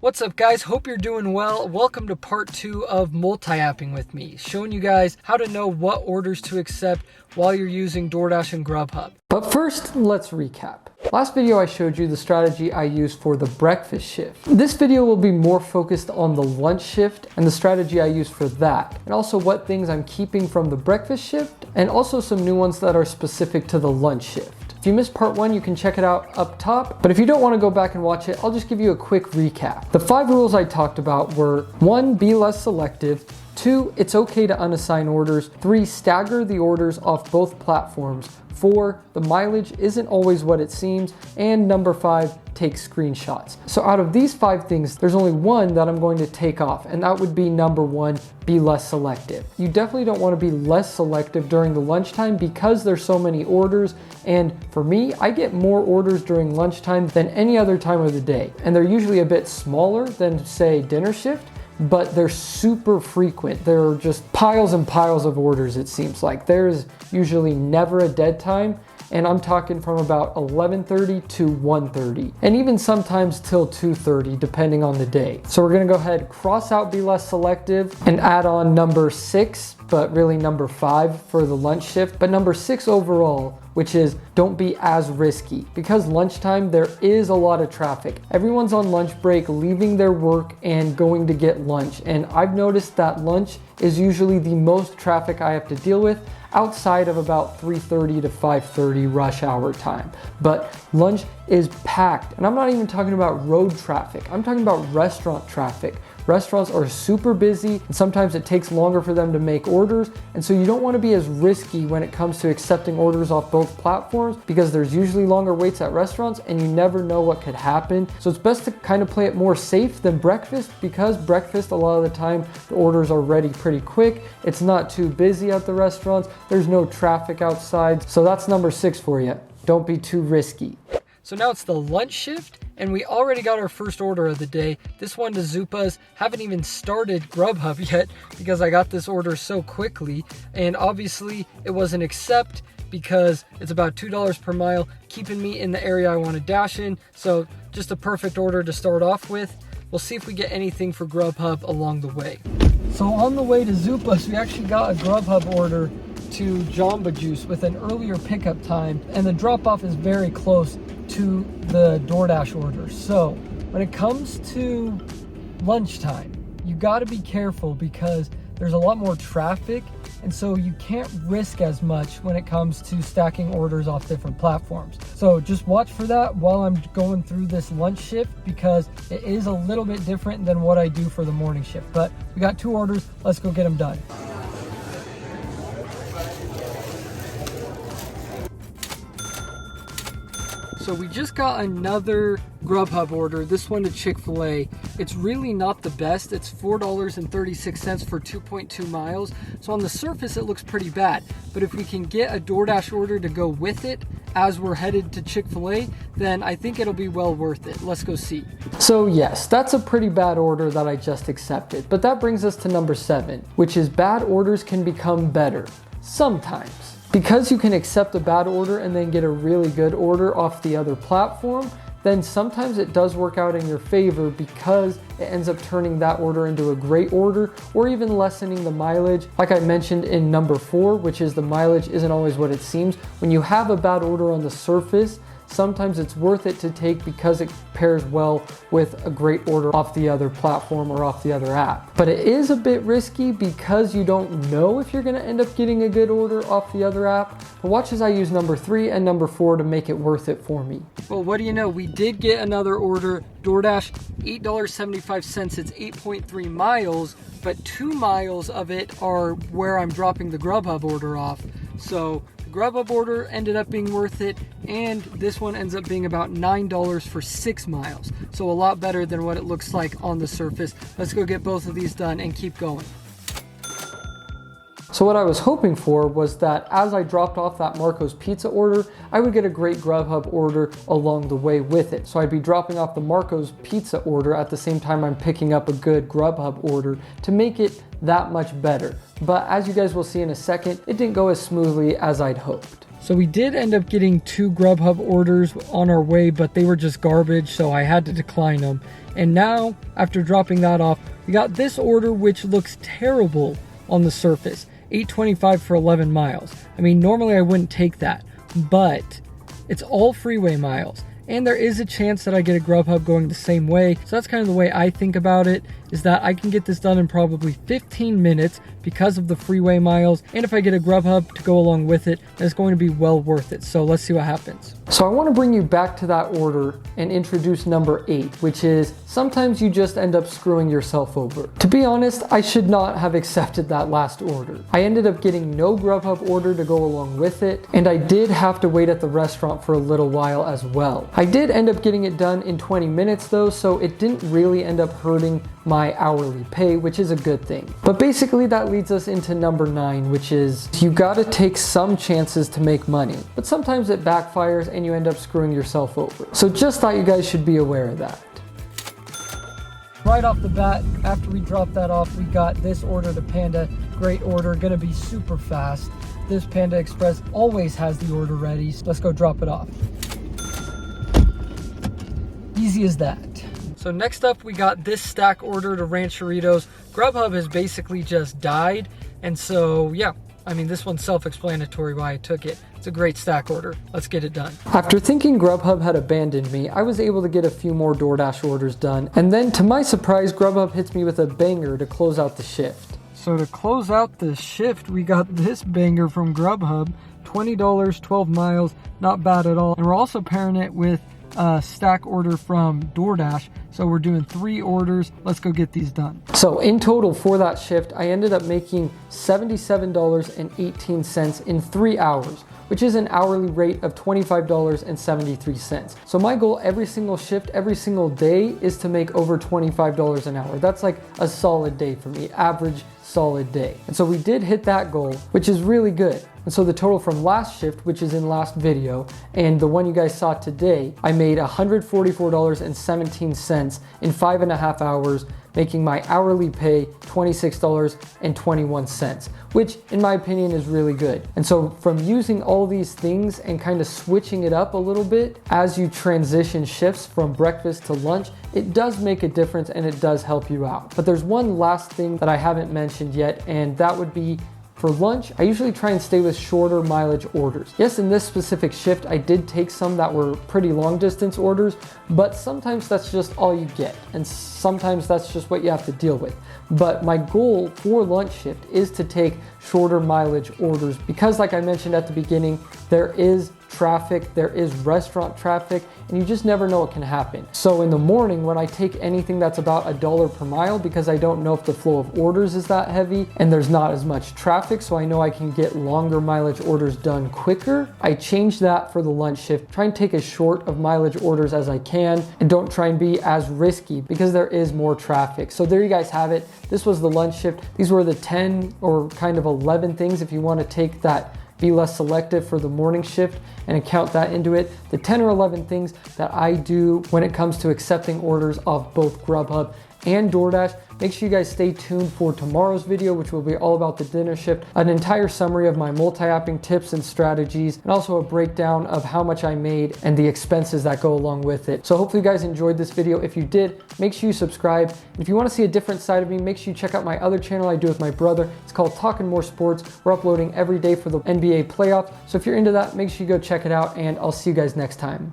What's up guys, hope you're doing well. Welcome to part 2 of multi-apping with me, showing you guys how to know what orders to accept while you're using Doordash and Grubhub. But first, let's recap. Last video I showed you the strategy I used for the breakfast shift. This video will be more focused on the lunch shift and the strategy I use for that, and also what things I'm keeping from the breakfast shift, and also some new ones that are specific to the lunch shift. If you missed part 1, you can check it out up top, but if you don't want to go back and watch it, I'll just give you a quick recap. The 5 rules I talked about were 1. Be less selective. 2. It's okay to unassign orders. 3. Stagger the orders off both platforms. 4. The mileage isn't always what it seems. And number 5. Take screenshots. So out of these 5 things, there's only one that I'm going to take off, and that would be number 1, be less selective. You definitely don't want to be less selective during the lunchtime because there's so many orders, and for me, I get more orders during lunchtime than any other time of the day, and they're usually a bit smaller than, say, dinner shift, but they're super frequent. There are just piles and piles of orders, it seems like. There's usually never a dead time, and I'm talking from about 11:30 to 1:30, and even sometimes till 2:30 depending on the day. So we're gonna go ahead, cross out be less selective, and add on number 6, but really number 5 for the lunch shift, but number 6 overall, which is don't be as risky. Because lunchtime, there is a lot of traffic. Everyone's on lunch break, leaving their work and going to get lunch. And I've noticed that lunch is usually the most traffic I have to deal with outside of about 3:30 to 5:30 rush hour time. But lunch is packed. And I'm not even talking about road traffic. I'm talking about restaurant traffic. Restaurants are super busy, and sometimes it takes longer for them to make orders, and so you don't want to be as risky when it comes to accepting orders off both platforms because there's usually longer waits at restaurants and you never know what could happen. So it's best to kind of play it more safe than breakfast, because breakfast, a lot of the time, the orders are ready pretty quick. It's not too busy at the restaurants. There's no traffic outside. So that's number 6 for you. Don't be too risky. So now it's the lunch shift, and we already got our first order of the day. This one to Zupas. Haven't even started Grubhub yet because I got this order so quickly, and obviously it was an accept because it's about $2 per mile, keeping me in the area I want to dash in. So just a perfect order to start off with. We'll see if we get anything for Grubhub along the way. So on the way to Zupas, we actually got a Grubhub order to Jamba Juice with an earlier pickup time, and the drop-off is very close to the Doordash order. So when it comes to lunchtime, you got to be careful because there's a lot more traffic, and so you can't risk as much when it comes to stacking orders off different platforms. So just watch for that while I'm going through this lunch shift, because it is a little bit different than what I do for the morning shift. But we got 2 orders, let's go get them done. So we just got another Grubhub order, this one to Chick-fil-A. It's really not the best. It's $4.36 for 2.2 miles. So on the surface, it looks pretty bad. But if we can get a Doordash order to go with it as we're headed to Chick-fil-A, then I think it'll be well worth it. Let's go see. So yes, that's a pretty bad order that I just accepted. But that brings us to number 7, which is bad orders can become better. Sometimes. Because you can accept a bad order and then get a really good order off the other platform, then sometimes it does work out in your favor because it ends up turning that order into a great order, or even lessening the mileage. Like I mentioned in number 4, which is the mileage isn't always what it seems. When you have a bad order on the surface, sometimes it's worth it to take because it pairs well with a great order off the other platform or off the other app. But it is a bit risky because you don't know if you're going to end up getting a good order off the other app. But watch as I use number 3 and number 4 to make it worth it for me. Well, what do you know? We did get another order. Doordash, $8.75. It's 8.3 miles, but 2 miles of it are where I'm dropping the Grubhub order off. So the Grubhub order ended up being worth it, and this one ends up being about $9 for 6 miles. So a lot better than what it looks like on the surface. Let's go get both of these done and keep going. So what I was hoping for was that as I dropped off that Marco's Pizza order, I would get a great Grubhub order along the way with it. So I'd be dropping off the Marco's Pizza order at the same time I'm picking up a good Grubhub order to make it that much better. But as you guys will see in a second, it didn't go as smoothly as I'd hoped. So we did end up getting 2 Grubhub orders on our way, but they were just garbage, so I had to decline them. And now, after dropping that off, we got this order which looks terrible on the surface. $8.25 for 11 miles. I mean, normally I wouldn't take that, but it's all freeway miles. And there is a chance that I get a Grubhub going the same way. So that's kind of the way I think about it, is that I can get this done in probably 15 minutes because of the freeway miles. And if I get a Grubhub to go along with it, then it's going to be well worth it. So let's see what happens. So I want to bring you back to that order and introduce number 8, which is sometimes you just end up screwing yourself over. To be honest, I should not have accepted that last order. I ended up getting no Grubhub order to go along with it, and I did have to wait at the restaurant for a little while as well. I did end up getting it done in 20 minutes though, so it didn't really end up hurting my hourly pay, which is a good thing. But basically that leads us into number 9, which is you gotta take some chances to make money, but sometimes it backfires and you end up screwing yourself over. So just thought you guys should be aware of that. Right off the bat, after we dropped that off, we got this order to Panda. Great order, gonna be super fast. This Panda Express always has the order ready, so let's go drop it off. Easy as that. So next up, we got this stack order to Rancheritos. Grubhub has basically just died, and so yeah, I mean, this one's self-explanatory why I took it. It's a great stack order. Let's get it done. After thinking Grubhub had abandoned me, I was able to get a few more Doordash orders done, and then to my surprise, Grubhub hits me with a banger to close out the shift. So to close out the shift, we got this banger from Grubhub, $20, 12 miles, not bad at all. And we're also pairing it with a stack order from Doordash. So we're doing 3 orders. Let's go get these done. So in total for that shift, I ended up making $77.18 in 3 hours, which is an hourly rate of $25.73. So my goal every single shift, every single day is to make over $25 an hour. That's like a solid day for me, average solid day. And so we did hit that goal, which is really good. And so the total from last shift, which is in last video, and the one you guys saw today, I made $144.17 in 5.5 hours, making my hourly pay $26.21, which in my opinion is really good. And so from using all these things and kind of switching it up a little bit as you transition shifts from breakfast to lunch, it does make a difference and it does help you out. But there's one last thing that I haven't mentioned yet, and that would be for lunch, I usually try and stay with shorter mileage orders. Yes, in this specific shift, I did take some that were pretty long distance orders, but sometimes that's just all you get. And sometimes that's just what you have to deal with. But my goal for lunch shift is to take shorter mileage orders because like I mentioned at the beginning, there is traffic, there is restaurant traffic, and you just never know what can happen. So in the morning when I take anything that's about $1 per mile, because I don't know if the flow of orders is that heavy and there's not as much traffic, so I know I can get longer mileage orders done quicker, I change that for the lunch shift. Try and take as short of mileage orders as I can and don't try and be as risky because there is more traffic. So there you guys have it. This was the lunch shift. These were the 10 or kind of 11 things if you want to take that be less selective for the morning shift and count that into it. The 10 or 11 things that I do when it comes to accepting orders off both Grubhub and Doordash. Make sure you guys stay tuned for tomorrow's video, which will be all about the dinner shift, an entire summary of my multi-apping tips and strategies, and also a breakdown of how much I made and the expenses that go along with it. So hopefully you guys enjoyed this video. If you did, make sure you subscribe. And if you want to see a different side of me, make sure you check out my other channel I do with my brother. It's called Talking More Sports. We're uploading every day for the NBA playoffs. So if you're into that, make sure you go check it out, and I'll see you guys next time.